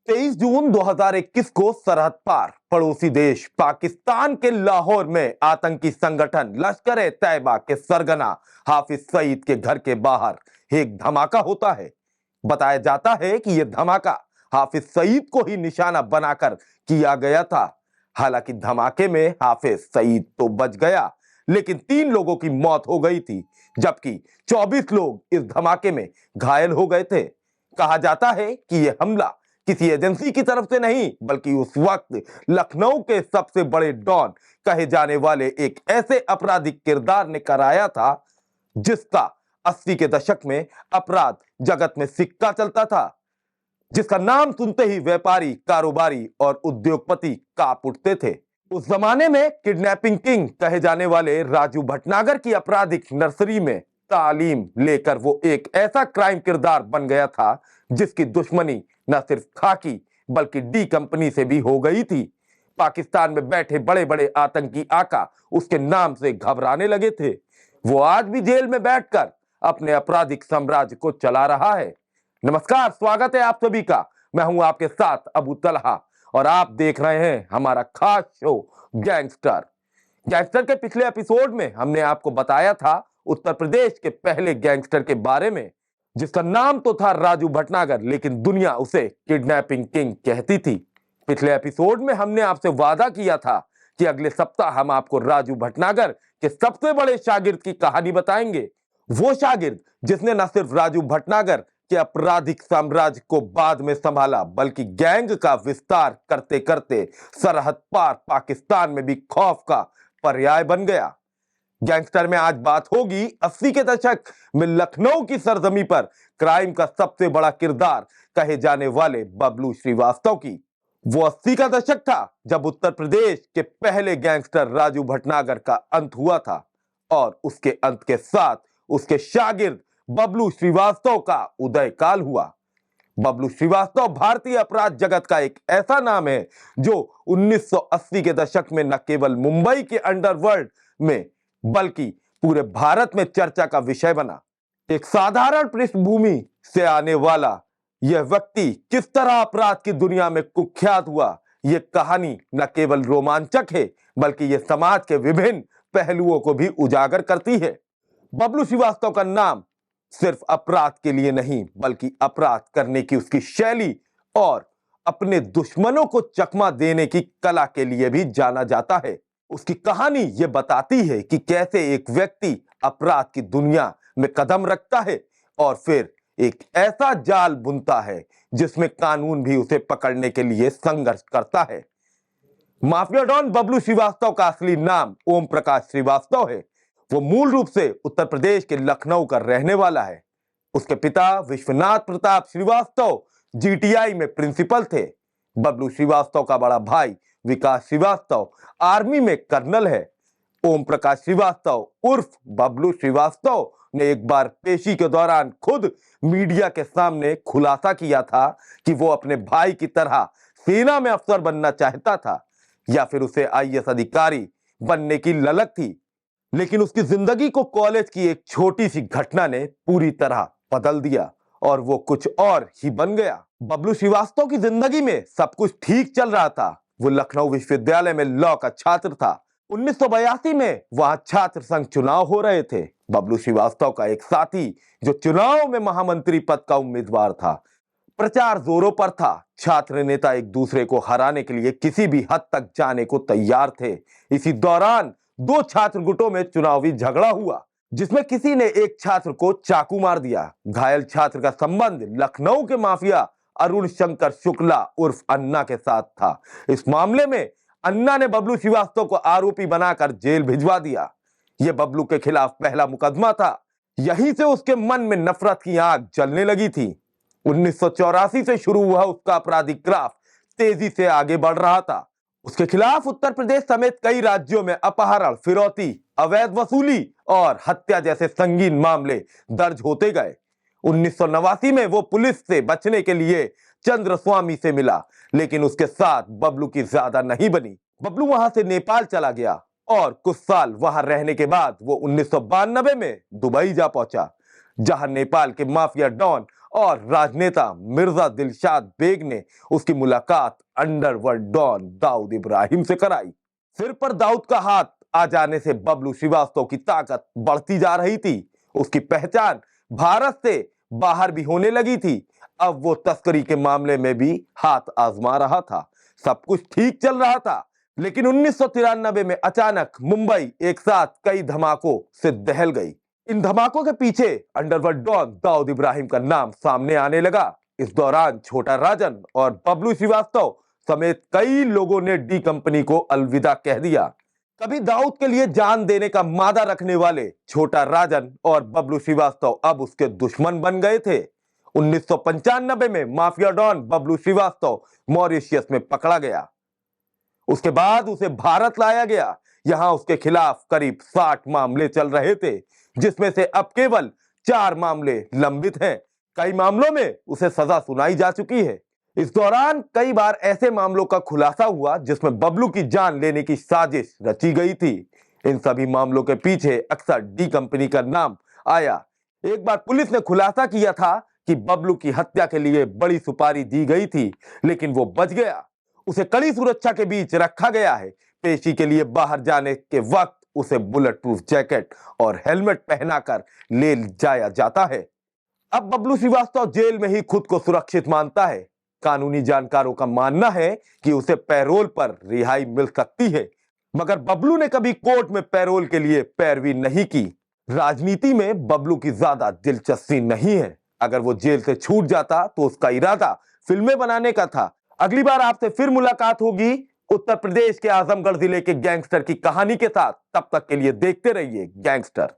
23 जून 2021 को सरहद पार पड़ोसी देश पाकिस्तान के लाहौर में आतंकी संगठन लश्कर-ए-तैयबा के सरगना हाफिज सईद के घर के बाहर एक धमाका होता है। बताया जाता है कि यह धमाका हाफिज सईद को ही निशाना बनाकर किया गया था। हालांकि धमाके में हाफिज सईद तो बच गया, लेकिन 3 लोगों की मौत हो गई थी, जबकि 24 लोग इस धमाके में घायल हो गए थे। कहा जाता है कि यह हमला किसी एजेंसी की तरफ से नहीं, बल्कि उस वक्त लखनऊ के सबसे बड़े डॉन कहे जाने वाले एक ऐसे आपराधिक किरदार ने कराया था, जिसका 80 के दशक में अपराध जगत में सिक्का चलता था, जिसका नाम सुनते ही व्यापारी, कारोबारी और उद्योगपति कांप उठते थे। उस जमाने में किडनैपिंग किंग कहे जाने वाले राजू भटनागर की आपराधिक नर्सरी में तालीम लेकर वो एक ऐसा क्राइम किरदार बन गया था, जिसकी दुश्मनी न सिर्फ खाकी बल्कि डी कंपनी से भी हो गई थी। पाकिस्तान में बैठे बड़े बड़े आतंकी आका उसके नाम से घबराने लगे थे। वो आज भी जेल में बैठकर अपने आपराधिक साम्राज्य को चला रहा है। नमस्कार, स्वागत है आप सभी का। मैं हूं आपके साथ अबू तलहा और आप देख रहे हैं हमारा खास शो गैंगस्टर। गैंगस्टर के पिछले एपिसोड में हमने आपको बताया था उत्तर प्रदेश के पहले गैंगस्टर के बारे में, जिसका नाम तो था राजू भटनागर, लेकिन दुनिया उसे किडनैपिंग किंग कहती थी। पिछले एपिसोड में हमने आपसे वादा किया था कि अगले सप्ताह हम आपको राजू भटनागर के सबसे बड़े शागिर्द की कहानी बताएंगे। वो शागिर्द जिसने न सिर्फ राजू भटनागर के आपराधिक साम्राज्य को बाद में संभाला, बल्कि गैंग का विस्तार करते करते सरहद पार पाकिस्तान में भी खौफ का पर्याय बन गया। गैंगस्टर में आज बात होगी 80 के दशक में लखनऊ की सरजमी पर क्राइम का सबसे बड़ा किरदार कहे जाने वाले बबलू श्रीवास्तव की। वो 80 का दशक था जब उत्तर प्रदेश के पहले गैंगस्टर राजू भटनागर का अंत हुआ था, और उसके अंत के साथ उसके शागिर्द बबलू श्रीवास्तव का उदय काल हुआ। बबलू श्रीवास्तव भारतीय अपराध जगत का एक ऐसा नाम है जो 1980 के दशक में न केवल मुंबई के अंडरवर्ल्ड में बल्कि पूरे भारत में चर्चा का विषय बना। एक साधारण पृष्ठभूमि से आने वाला यह व्यक्ति किस तरह अपराध की दुनिया में कुख्यात हुआ, यह कहानी न केवल रोमांचक है, बल्कि यह समाज के विभिन्न पहलुओं को भी उजागर करती है। बबलू श्रीवास्तव का नाम सिर्फ अपराध के लिए नहीं, बल्कि अपराध करने की उसकी शैली और अपने दुश्मनों को चकमा देने की कला के लिए भी जाना जाता है। उसकी कहानी यह बताती है कि कैसे एक व्यक्ति अपराध की दुनिया में कदम रखता है और फिर एक ऐसा जाल बुनता है जिसमें कानून भी उसे पकड़ने के लिए संघर्ष करता है। माफिया डॉन बबलू श्रीवास्तव का असली नाम ओम प्रकाश श्रीवास्तव है। वो मूल रूप से उत्तर प्रदेश के लखनऊ का रहने वाला है। उसके पिता विश्वनाथ प्रताप श्रीवास्तव जीटीआई में प्रिंसिपल थे। बबलू श्रीवास्तव का बड़ा भाई विकास श्रीवास्तव आर्मी में कर्नल है। ओम प्रकाश श्रीवास्तव उर्फ बबलू श्रीवास्तव ने एक बार पेशी के दौरान खुद मीडिया के सामने खुलासा किया था कि वो अपने भाई की तरह सेना में अफसर बनना चाहता था, या फिर उसे आईएएस अधिकारी बनने की ललक थी। लेकिन उसकी जिंदगी को कॉलेज की एक छोटी सी घटना ने पूरी तरह बदल दिया और वो कुछ और ही बन गया। बबलू श्रीवास्तव की जिंदगी में सब कुछ ठीक चल रहा था। वो लखनऊ विश्वविद्यालय में लॉ का छात्र था। 1982 में वहां छात्र संघ चुनाव हो रहे थे। बबलू श्रीवास्तव का एक साथी जो चुनाव में महामंत्री पद का उम्मीदवार था। प्रचार जोरों पर था। छात्र नेता एक दूसरे को हराने के लिए किसी भी हद तक जाने को तैयार थे। इसी दौरान 2 छात्र गुटों में चुनावी झगड़ा हुआ, जिसमें किसी ने एक छात्र को चाकू मार दिया। घायल छात्र का संबंध लखनऊ के माफिया अरुण शंकर शुक्ला उर्फ अन्ना के साथ था। इस मामले में अन्ना ने बबलू श्रीवास्तव को आरोपी बनाकर जेल भिजवा दिया। यह बबलू के खिलाफ पहला मुकदमा था। यहीं से उसके मन में नफरत की आग जलने लगी थी। 1984 से शुरू हुआ उसका आपराधिक ग्राफ तेजी से आगे बढ़ रहा था। उसके खिलाफ उत्तर प्रदेश समेत कई राज्यों में अपहरण, फिरौती, अवैध वसूली और हत्या जैसे संगीन मामले दर्ज होते गए। 1989 में वो पुलिस से बचने के लिए चंद्रस्वामी से मिला, लेकिन उसके साथ बबलू की ज्यादा नहीं बनी। बबलू वहां से नेपाल चला गया और कुछ साल वहां रहने के बाद वो 1992 में दुबई जा पहुंचा, जहां नेपाल के माफिया डॉन और राजनेता मिर्जा दिलशाद बेग ने उसकी मुलाकात अंडरवर्ल्ड डॉन दाऊद इब्राहिम से कराई। सिर पर दाऊद का हाथ आ जाने से बबलू श्रीवास्तव की ताकत बढ़ती जा रही थी। उसकी पहचान भारत से बाहर भी होने लगी थी। अब वो तस्करी के मामले में भी हाथ आजमा रहा था। सब कुछ ठीक चल रहा था, लेकिन 1993 में अचानक मुंबई एक साथ कई धमाकों से दहल गई। इन धमाकों के पीछे अंडरवर्ल्ड डॉन दाऊद इब्राहिम का नाम सामने आने लगा। इस दौरान छोटा राजन और बबलू श्रीवास्तव समेत कई लोगों ने डी कंपनी को अलविदा कह दिया। कभी दाऊद के लिए जान देने का मादा रखने वाले छोटा राजन और बबलू श्रीवास्तव अब उसके दुश्मन बन गए थे। 1995 में mafia don Bablu Srivastava Mauritius में पकड़ा गया। उसके बाद उसे भारत लाया गया। यहां उसके खिलाफ करीब 60 मामले चल रहे थे, जिसमें से अब केवल 4 मामले लंबित हैं। कई मामलों में उसे सजा सुनाई जा चुकी है। इस दौरान कई बार ऐसे मामलों का खुलासा हुआ जिसमें बबलू की जान लेने की साजिश रची गई थी। इन सभी मामलों के पीछे अक्सर डी कंपनी का नाम आया। एक बार पुलिस ने खुलासा किया था कि बबलू की हत्या के लिए बड़ी सुपारी दी गई थी, लेकिन वो बच गया। उसे कड़ी सुरक्षा के बीच रखा गया है। पेशी के लिए बाहर जाने के वक्त उसे बुलेट प्रूफ जैकेट और हेलमेट पहनाकर ले जाया जाता है। अब बबलू श्रीवास्तव जेल में ही खुद को सुरक्षित मानता है। कानूनी जानकारों का मानना है कि उसे पैरोल पर रिहाई मिल सकती है, मगर बबलू ने कभी कोर्ट में पैरोल के लिए पैरवी नहीं की। राजनीति में बबलू की ज्यादा दिलचस्पी नहीं है। अगर वो जेल से छूट जाता तो उसका इरादा फिल्में बनाने का था। अगली बार आपसे फिर मुलाकात होगी उत्तर प्रदेश के आजमगढ़ जिले के गैंगस्टर की कहानी के साथ। तब तक के लिए देखते रहिए गैंगस्टर।